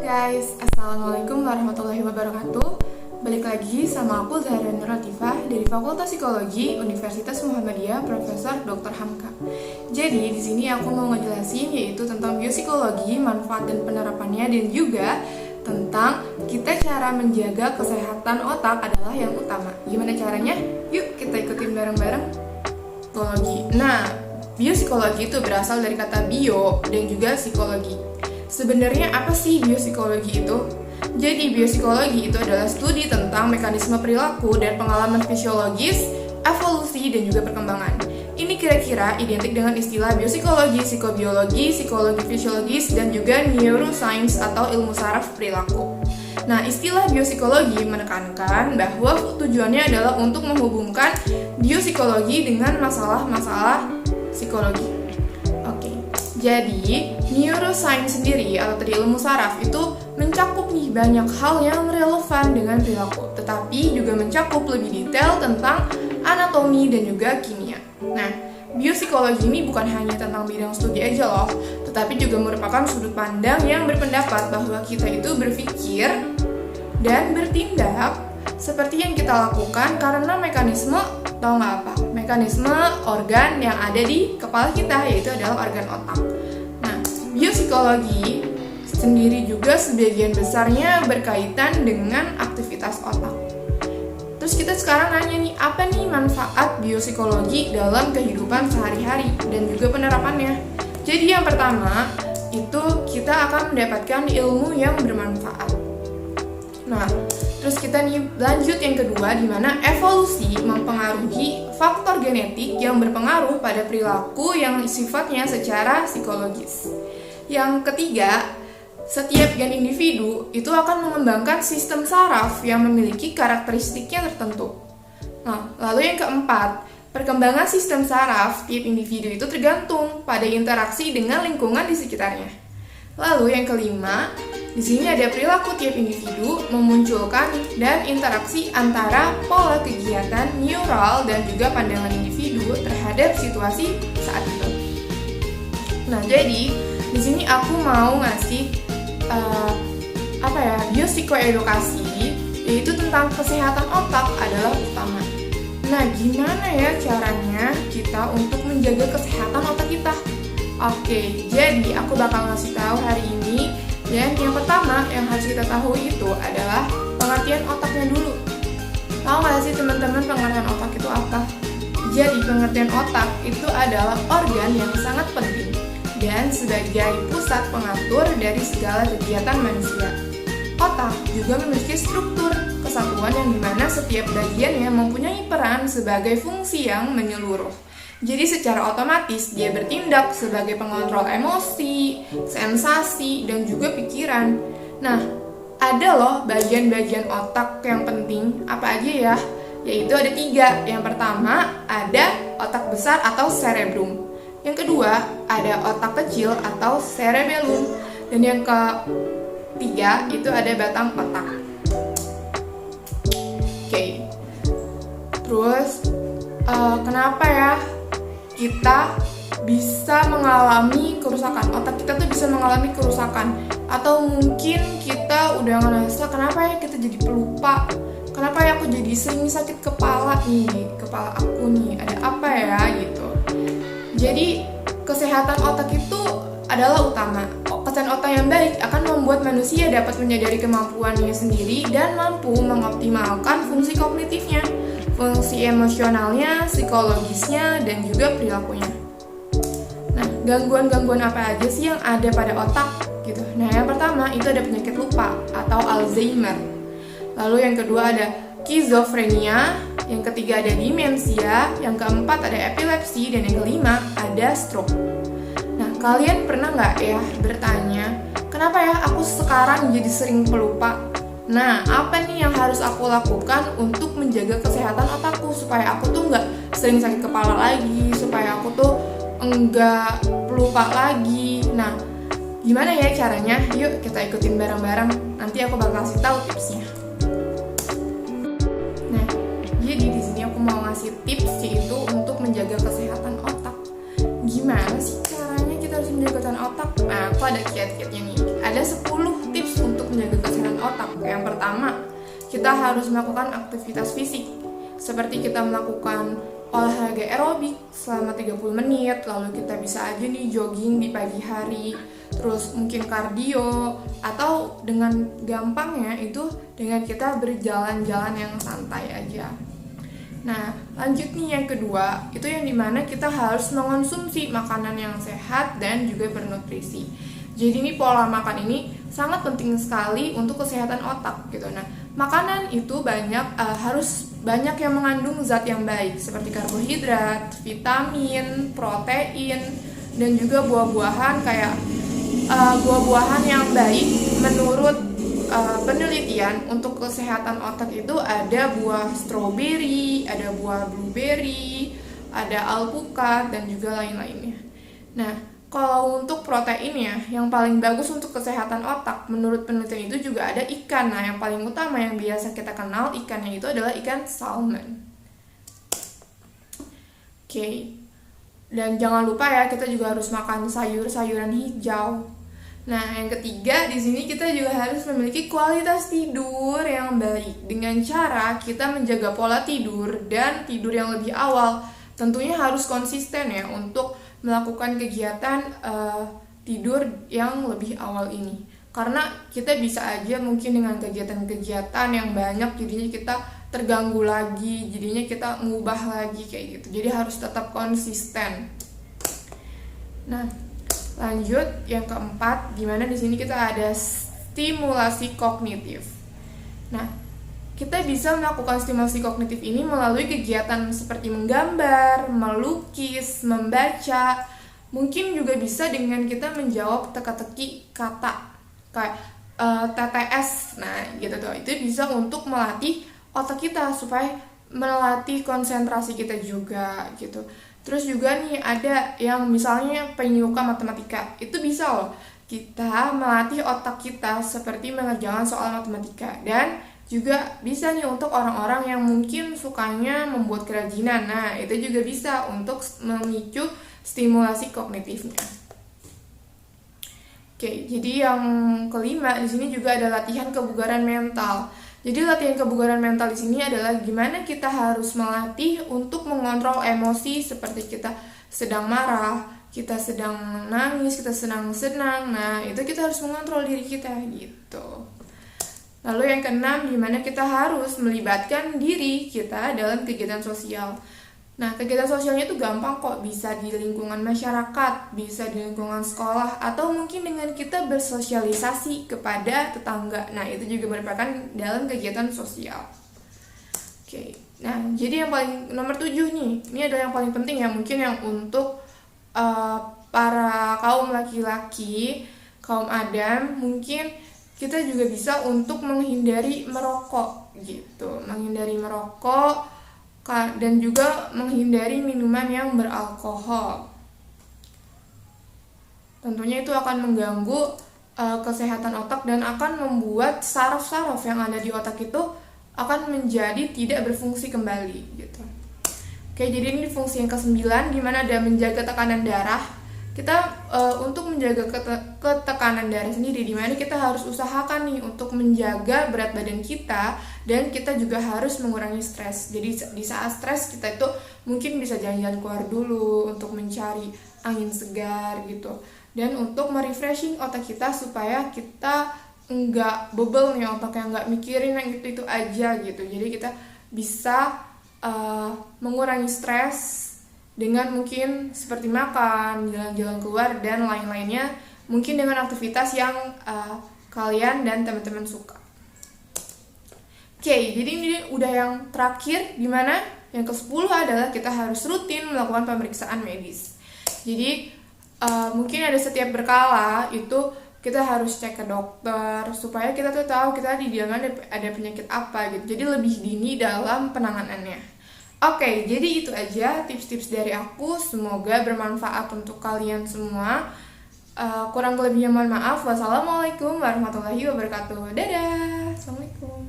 Guys, Assalamualaikum warahmatullahi wabarakatuh. Balik lagi sama aku Zahra Nur Latifah dari Fakultas Psikologi Universitas Muhammadiyah Profesor Dr. Hamka. Jadi di sini aku mau ngejelasin yaitu tentang biopsikologi, manfaat dan penerapannya, dan juga tentang kita cara menjaga kesehatan otak adalah yang utama. Gimana caranya? Yuk kita ikutin bareng-bareng. Psikologi. Nah, biopsikologi itu berasal dari kata bio dan juga psikologi. Sebenarnya apa sih biopsikologi itu? Jadi biopsikologi itu adalah studi tentang mekanisme perilaku dan pengalaman fisiologis, evolusi, dan juga perkembangan. Ini kira-kira identik dengan istilah biopsikologi, psikobiologi, psikologi fisiologis, dan juga neuroscience atau ilmu saraf perilaku. Nah, istilah biopsikologi menekankan bahwa tujuannya adalah untuk menghubungkan biopsikologi dengan masalah-masalah psikologi. Jadi, neuroscience sendiri atau tadi ilmu saraf itu mencakup nih banyak hal yang relevan dengan perilaku, tetapi juga mencakup lebih detail tentang anatomi dan juga kimia. Nah, biopsikologi ini bukan hanya tentang bidang studi aja loh, tetapi juga merupakan sudut pandang yang berpendapat bahwa kita itu berpikir dan bertindak seperti yang kita lakukan karena mekanisme, tau nggak apa? Mekanisme organ yang ada di kepala kita, yaitu adalah organ otak. Nah, biopsikologi sendiri juga sebagian besarnya berkaitan dengan aktivitas otak. Terus kita sekarang nanya nih, apa nih manfaat biopsikologi dalam kehidupan sehari-hari dan juga penerapannya? Jadi yang pertama, itu kita akan mendapatkan ilmu yang bermanfaat. Nah, terus kita nih lanjut yang kedua, di mana evolusi mempengaruhi faktor genetik yang berpengaruh pada perilaku yang sifatnya secara psikologis. Yang ketiga, setiap gen individu itu akan mengembangkan sistem saraf yang memiliki karakteristiknya tertentu. Nah, lalu yang keempat, perkembangan sistem saraf tiap individu itu tergantung pada interaksi dengan lingkungan di sekitarnya. Lalu yang kelima, di sini ada perilaku tiap individu memunculkan dan interaksi antara pola kegiatan neural dan juga pandangan individu terhadap situasi saat itu. Nah, jadi di sini aku mau ngasih biopsikoedukasi, yaitu tentang kesehatan otak adalah utama. Nah, gimana ya caranya kita untuk menjaga kesehatan otak kita? Oke, jadi aku bakal ngasih tahu hari ini. Dan yang pertama yang harus kita tahu itu adalah pengertian otaknya dulu. Tahu nggak sih teman-teman pengertian otak itu apa? Jadi pengertian otak itu adalah organ yang sangat penting dan sebagai pusat pengatur dari segala kegiatan manusia. Otak juga memiliki struktur kesatuan yang dimana setiap bagiannya mempunyai peran sebagai fungsi yang menyeluruh. Jadi secara otomatis dia bertindak sebagai pengontrol emosi, sensasi, dan juga pikiran. Nah, ada loh bagian-bagian otak yang penting, apa aja ya? Yaitu ada 3. Yang pertama, ada otak besar atau cerebrum. Yang kedua, ada otak kecil atau cerebellum. Dan yang ketiga, itu ada batang otak. Oke. Terus, kenapa ya kita bisa mengalami kerusakan? Otak kita tuh bisa mengalami kerusakan. Atau mungkin kita udah ngerasa, kenapa ya kita jadi pelupa? Kenapa ya aku jadi sering sakit kepala nih? Kepala aku nih, ada apa ya gitu. Jadi kesehatan otak itu adalah utama. Kesehatan otak yang baik akan membuat manusia dapat menyadari kemampuannya sendiri dan mampu mengoptimalkan fungsi kognitifnya, fungsi emosionalnya, psikologisnya, dan juga perilakunya. Nah, gangguan-gangguan apa aja sih yang ada pada otak gitu? Nah, yang pertama itu ada penyakit lupa atau Alzheimer. Lalu yang kedua ada skizofrenia, yang ketiga ada demensia, yang keempat ada epilepsi, dan yang kelima ada stroke. Nah, kalian pernah nggak ya bertanya, kenapa ya aku sekarang jadi sering pelupa? Nah, apa nih yang harus aku lakukan untuk menjaga kesehatan otakku supaya aku tuh nggak sering sakit kepala lagi, supaya aku tuh enggak pelupa lagi. Nah, gimana ya caranya? Yuk kita ikutin bareng-bareng. Nanti aku bakal kasih tahu tipsnya. Nah, jadi di sini aku mau ngasih tips yaitu untuk menjaga kesehatan otak. Gimana sih caranya kita harus menjaga kesehatan otak? Nah, aku ada kiat-kiatnya nih. Ada 10 tips kita harus melakukan aktivitas fisik, seperti kita melakukan olahraga aerobik selama 30 menit, lalu kita bisa aja nih jogging di pagi hari, terus mungkin kardio, atau dengan gampangnya itu dengan kita berjalan-jalan yang santai aja. Nah, lanjut nih yang kedua, itu yang dimana kita harus mengonsumsi makanan yang sehat dan juga bernutrisi. Jadi ini pola makan ini sangat penting sekali untuk kesehatan otak gitu. Nah, makanan itu harus banyak yang mengandung zat yang baik seperti karbohidrat, vitamin, protein, dan juga buah-buahan kayak buah-buahan yang baik menurut penelitian untuk kesehatan otak itu ada buah stroberi, ada buah blueberry, ada alpukat, dan juga lain-lainnya. Nah, kalau untuk proteinnya, yang paling bagus untuk kesehatan otak menurut penelitian itu juga ada ikan. Nah, yang paling utama yang biasa kita kenal ikannya itu adalah ikan salmon. Oke. Dan jangan lupa ya, kita juga harus makan sayur-sayuran hijau. Nah, yang ketiga di sini kita juga harus memiliki kualitas tidur yang baik dengan cara kita menjaga pola tidur dan tidur yang lebih awal. Tentunya harus konsisten ya untuk melakukan kegiatan tidur yang lebih awal ini. Karena kita bisa aja mungkin dengan kegiatan-kegiatan yang banyak jadinya kita terganggu lagi, jadinya kita ngubah lagi kayak gitu. Jadi harus tetap konsisten. Nah, lanjut yang keempat, dimana di sini kita ada stimulasi kognitif. Nah, kita bisa melakukan stimulasi kognitif ini melalui kegiatan seperti menggambar, melukis, membaca. Mungkin juga bisa dengan kita menjawab teka-teki kata kayak TTS. Nah, gitu tuh. Itu bisa untuk melatih otak kita supaya melatih konsentrasi kita juga gitu. Terus juga nih ada yang misalnya penyuka matematika, itu bisa loh kita melatih otak kita seperti mengerjakan soal matematika. Dan juga bisa nih untuk orang-orang yang mungkin sukanya membuat kerajinan. Nah, itu juga bisa untuk memicu stimulasi kognitifnya. Oke, jadi yang kelima di sini juga ada latihan kebugaran mental. Jadi latihan kebugaran mental di sini adalah gimana kita harus melatih untuk mengontrol emosi seperti kita sedang marah, kita sedang nangis, kita sedang senang. Nah, itu kita harus mengontrol diri kita gitu. Lalu yang keenam, gimana kita harus melibatkan diri kita dalam kegiatan sosial. Nah, kegiatan sosialnya itu gampang kok, bisa di lingkungan masyarakat, bisa di lingkungan sekolah, atau mungkin dengan kita bersosialisasi kepada tetangga. Nah, itu juga merupakan dalam kegiatan sosial. Oke, nah jadi yang paling nomor 7 nih, ini adalah yang paling penting ya, mungkin yang untuk para kaum laki-laki, kaum Adam, mungkin kita juga bisa untuk menghindari merokok gitu, menghindari merokok dan juga menghindari minuman yang beralkohol. Tentunya itu akan mengganggu kesehatan otak dan akan membuat saraf-saraf yang ada di otak itu akan menjadi tidak berfungsi kembali gitu. Oke, jadi ini fungsi yang ke-9 di mana ada menjaga tekanan darah. Kita untuk menjaga ketekanan darah sendiri, di mana kita harus usahakan nih untuk menjaga berat badan kita, dan kita juga harus mengurangi stres. Jadi di saat stres kita itu mungkin bisa jalan-jalan keluar dulu untuk mencari angin segar gitu, dan untuk merefreshing otak kita supaya kita nggak bebel nih otaknya, nggak mikirin yang itu aja gitu. Jadi kita bisa mengurangi stres dengan mungkin seperti makan, jalan-jalan keluar, dan lain-lainnya, mungkin dengan aktivitas yang kalian dan teman-teman suka. Oke, jadi ini udah yang terakhir, dimana yang ke-10 adalah kita harus rutin melakukan pemeriksaan medis. Jadi mungkin ada setiap berkala itu kita harus cek ke dokter supaya kita tuh tahu kita di dalam ada penyakit apa gitu. Jadi lebih dini dalam penanganannya. Oke, jadi itu aja tips-tips dari aku. Semoga bermanfaat untuk kalian semua. Kurang lebihnya mohon maaf. Wassalamualaikum warahmatullahi wabarakatuh. Dadah. Assalamualaikum.